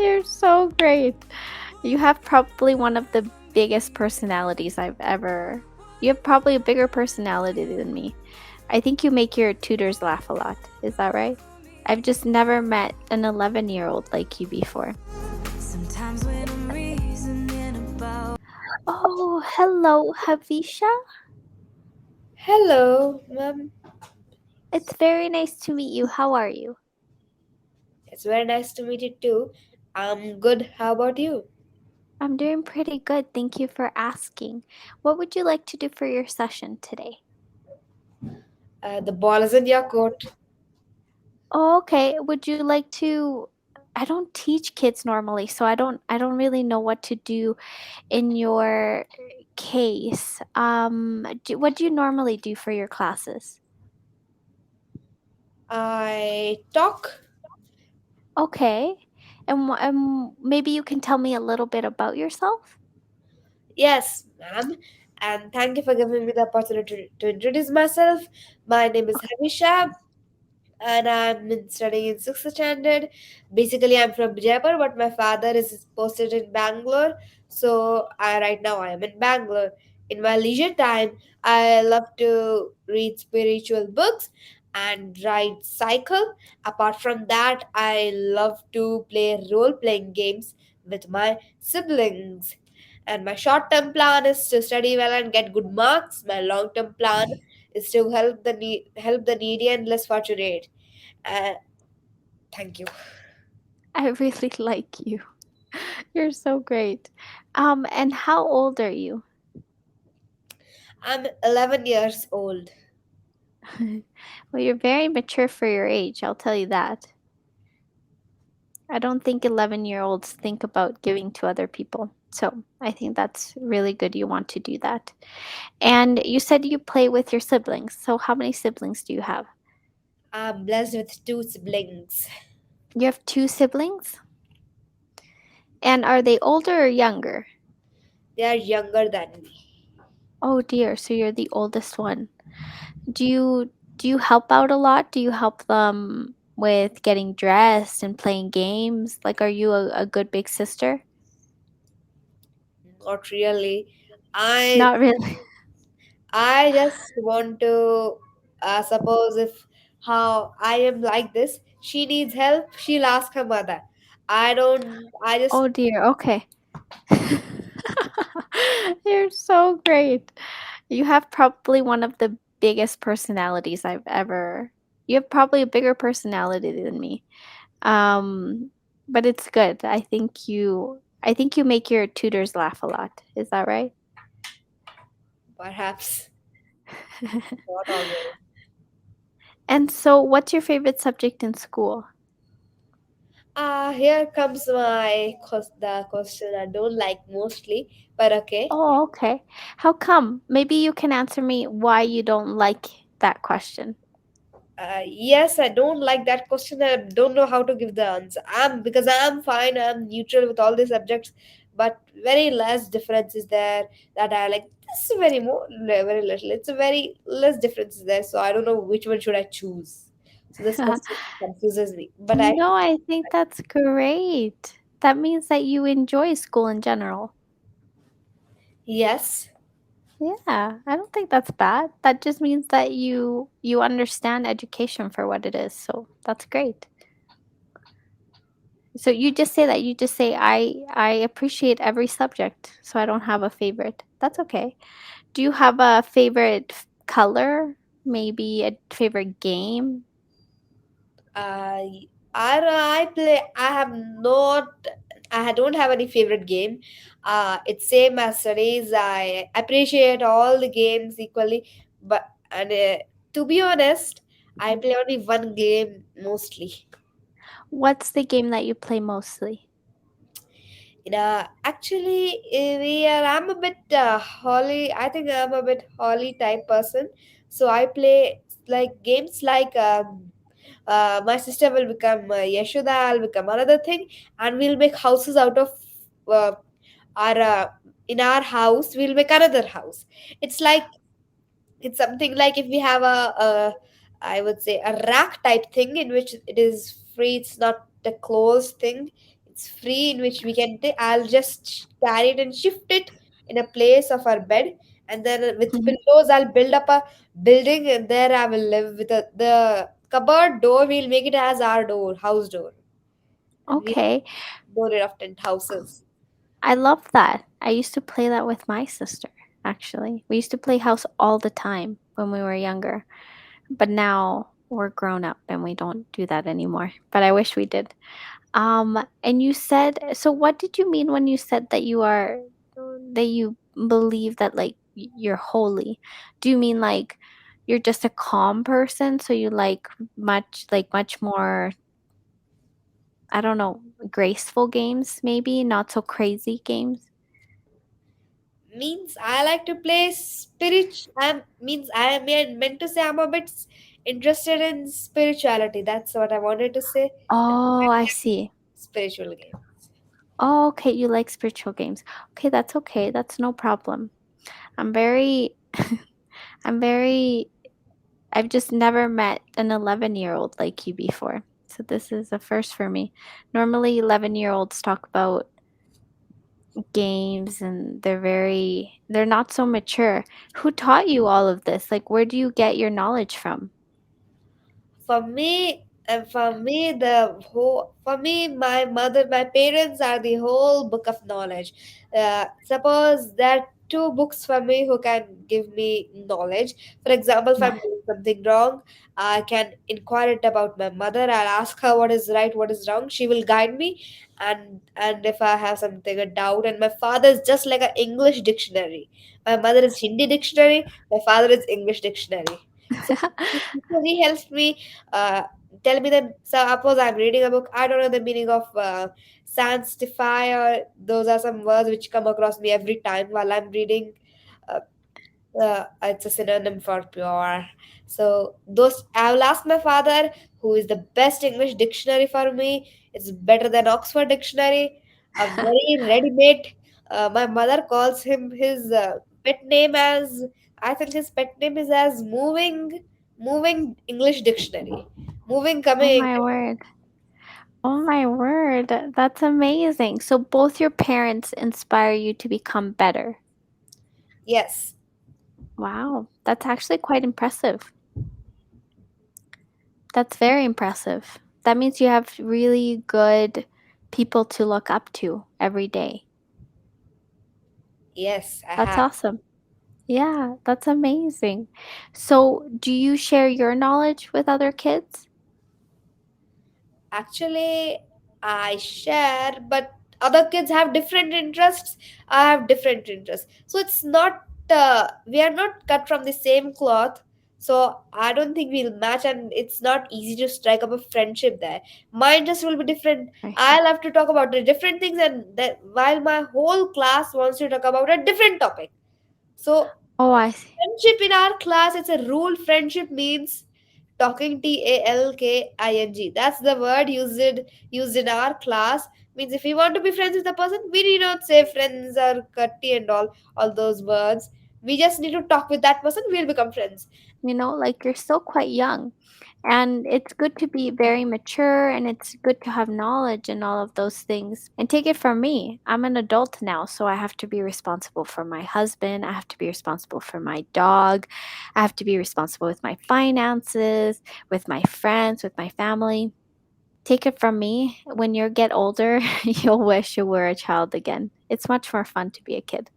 You're so great. You have probably one of the biggest personalities I've ever. You have probably a bigger personality than me. I think you make your tutors laugh a lot. Is that right? I've just never met an 11-year-old like you before. Sometimes when I'm reasoning about Oh, hello, Havisha. Hello, ma'am. It's very nice to meet you. How are you? It's very nice to meet you too. I'm good. How about you? I'm doing pretty good. Thank you for asking. What would you like to do for your session today? The ball is in your court. Oh, okay. Would you like to I don't teach kids normally, so I don't really know what to do in your case. What do you normally do for your classes? I talk. Okay. And maybe you can tell me a little bit about yourself? Yes, ma'am. And thank you for giving me the opportunity to introduce myself. My name is Havisha, and studying in sixth standard. Basically, I'm from Jaipur, but my father is posted in Bangalore. So right now I am in Bangalore. In my leisure time, I love to read spiritual books and ride cycle. Apart from that, I love to play role playing games with my siblings. And my short term plan is to study well and get good marks. My long term plan is to help the needy and less fortunate. Uh, Thank you. I really like you. You're so great. And how old are you? I'm 11 years old. Well, you're very mature for your age, I'll tell you that. I don't think 11-year-olds think about giving to other people. So I think that's really good you want to do that. And you said you play with your siblings. So how many siblings do you have? I'm blessed with two siblings. You have two siblings? And are they older or younger? They are younger than me. Oh dear, so you're the oldest one. Do you help out a lot? Do you help them with getting dressed and playing games? Like, are you a good big sister? Not really. I Not really. I just want to suppose if how I am like this, she needs help, she'll ask her mother. I don't. I just Oh dear, okay. You're so great. You have probably one of the biggest personalities I've ever. You have probably a bigger personality than me. Um, but it's good. I think you make your tutors laugh a lot. Is that right? perhaps not always. And so what's your favorite subject in school? Here comes the question I don't like mostly, but okay. Oh, okay. How come? Maybe you can answer me why you don't like that question. Yes, I don't like that question. I don't know how to give the answer. I'm fine. I'm neutral with all the subjects, but very less difference is there that I like. This is very little. It's a very less difference is there. So I don't know which one should I choose. So this question confuses me. But I No, I think that's great. That means that you enjoy school in general. yes, Yeah, I don't think that's bad. That just means that you understand education for what it is. So that's great. So you just say that. You just say I appreciate every subject, so I don't have a favorite. That's okay. Do you have a favorite color? Maybe a favorite game? I I play. I have not. I don't have any favorite game. It's same as studies. I appreciate all the games equally, but to be honest, I play only one game mostly. What's the game that you play mostly? Actually, I'm a bit holly. I think I'm a bit holly type person. So I play like games like my sister will become Yashoda. I'll become another thing, and we'll make houses out of uh, our in our house. We'll make another house. It's like it's something like if we have a I would say a rack type thing in which it is free. It's not a closed thing. it's free in which we can take. I'll just carry it and shift it in a place of our bed, and then with Mhm. pillows I'll build up a building, and there I will live with the cupboard door. We'll make it as our door, house door, and we'll Okay. door it of tent houses. I love that. I used to play that with my sister, actually. We used to play house all the time when we were younger, but now we're grown up and we don't do that anymore. But I wish we did. And you said, so what did you mean when you said that that you believe that like you're holy? Do you mean like you're just a calm person, so you like much more, I don't know, graceful games maybe, not so crazy games? Means I like to play spirit. I means I am meant to say I'm a bit interested in spirituality. That's what I wanted to say. Oh, I see. Spiritual games. Oh, okay, you like spiritual games. Okay, that's okay. That's no problem. I'm very I'm very I've just never met an 11-year-old like you before. So this is a first for me. Normally 11-year-olds talk about games and they're not so mature. Who taught you all of this? Like where do you get your knowledge from? For me, my mother, my parents are the whole book of knowledge. Suppose there are two books for me who can give me knowledge. For example, if Yeah. I'm doing something wrong, I can inquire it about my mother. I'll ask her what is right, what is wrong. She will guide me, and if I have something a doubt, and my father is just like an English dictionary. My mother is Hindi dictionary. My father is English dictionary. So he helps me uh, tell me that. So suppose I'm reading a book, I don't know the meaning of sanctify, or those are some words which come across me every time while I'm reading. uh, it's a synonym for pure. So those I will ask my father, who is the best English dictionary for me. It's better than Oxford dictionary, a very ready-made. My mother calls him his pet name as, I think his pet name is as moving English dictionary, moving Oh coming. my word. Oh my word. That's amazing. So both your parents inspire you to become better. Yes, Wow. That's actually quite impressive. That's very impressive. That means you have really good people to look up to every day. yes, I That's have. awesome. Yeah, that's amazing. So, do you share your knowledge with other kids? Actually, I share, but other kids have different interests. I have different interests. So it's not, we are not cut from the same cloth. So I don't think we'll match, and it's not easy to strike up a friendship there. My interests will be different. I see. I'll have to talk about the different things, and that while my whole class wants to talk about a different topic. So Oh, I see. friendship in our class, it's a rule. Friendship means talking, talking. That's the word used in our class. Means if we want to be friends with a person, we need not say friends or cutty and all those words. We just need to talk with that person. We'll become friends. Like you're still quite young. And it's good to be very mature and it's good to have knowledge and all of those things. And take it from me. I'm an adult now, so I have to be responsible for my husband. I have to be responsible for my dog. I have to be responsible with my finances, with my friends, with my family. Take it from me, when you get older, you'll wish you were a child again. It's much more fun to be a kid.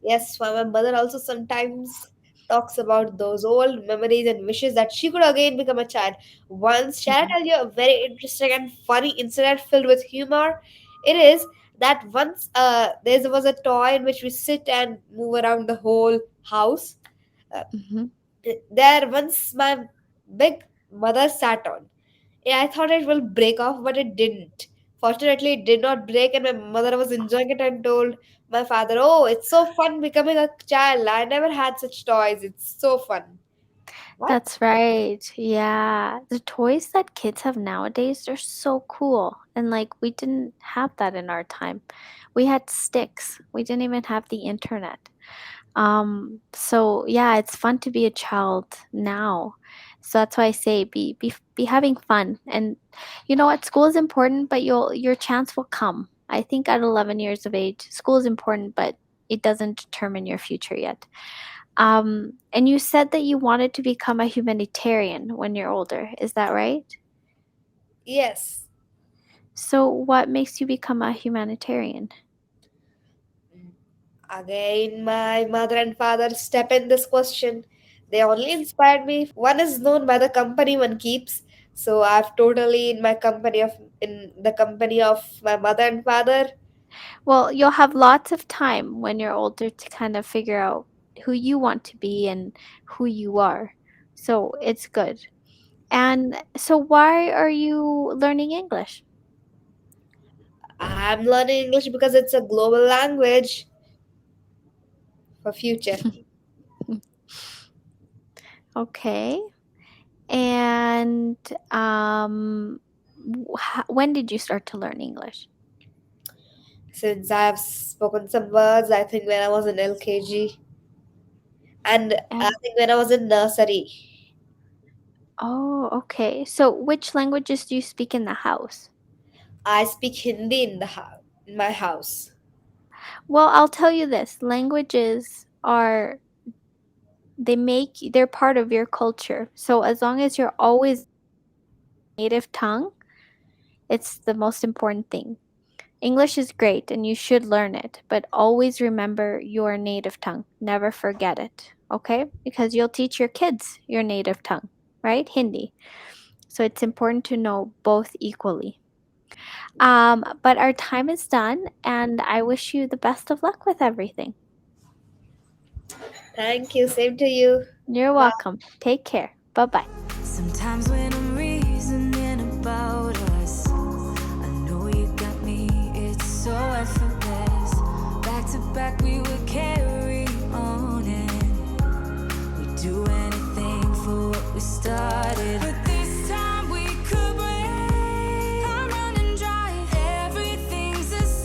Yes, my mother also sometimes talks about those old memories and wishes that she could again become a child. Once, shall I Mhm. tell you a very interesting and funny incident filled with humor? It is that once there was a toy in which we sit and move around the whole house. Uh, Mhm. there once my big mother sat on. Yeah, I thought it will break off, but it didn't. Fortunately, it did not break, and my mother was enjoying it and told my father, "Oh, it's so fun becoming a child. I never had such toys. It's so fun." What? That's right. Yeah. The toys that kids have nowadays, they're so cool. And like we didn't have that in our time. We had sticks. We didn't even have the internet. So yeah, it's fun to be a child now. So that's why I say be having fun. And you know what? School is important, but your chance will come. I think at 11 years of age, school is important, but it doesn't determine your future yet. And you said that you wanted to become a humanitarian when you're older. Is that right? Yes. So what makes you become a humanitarian? Again, my mother and father step in this question. They only inspired me. One is known by the company one keeps. So I've totally in the company of my mother and father. Well, you'll have lots of time when you're older to kind of figure out who you want to be and who you are. So it's good. And so why are you learning English? I'm learning English because it's a global language for future. Okay. And when did you start to learn English? Since I've spoken some words, I think when I was in LKG and I And think when I was in nursery. oh, okay. So which languages do you speak in the house? I speak Hindi in my house. Well, I'll tell you this, languages are they're part of your culture. So as long as you're always native tongue, it's the most important thing. English is great and you should learn it, but always remember your native tongue. Never forget it, okay? Because you'll teach your kids your native tongue, right? Hindi. So it's important to know both equally. But our time is done, and I wish you the best of luck with everything. Thank you. Same to you. You're Bye. welcome. Take care. Bye bye. Sometimes when I'm reasoning about us, I know you got me, it's so effortless. Back to back, we would carry on and we do anything for what we started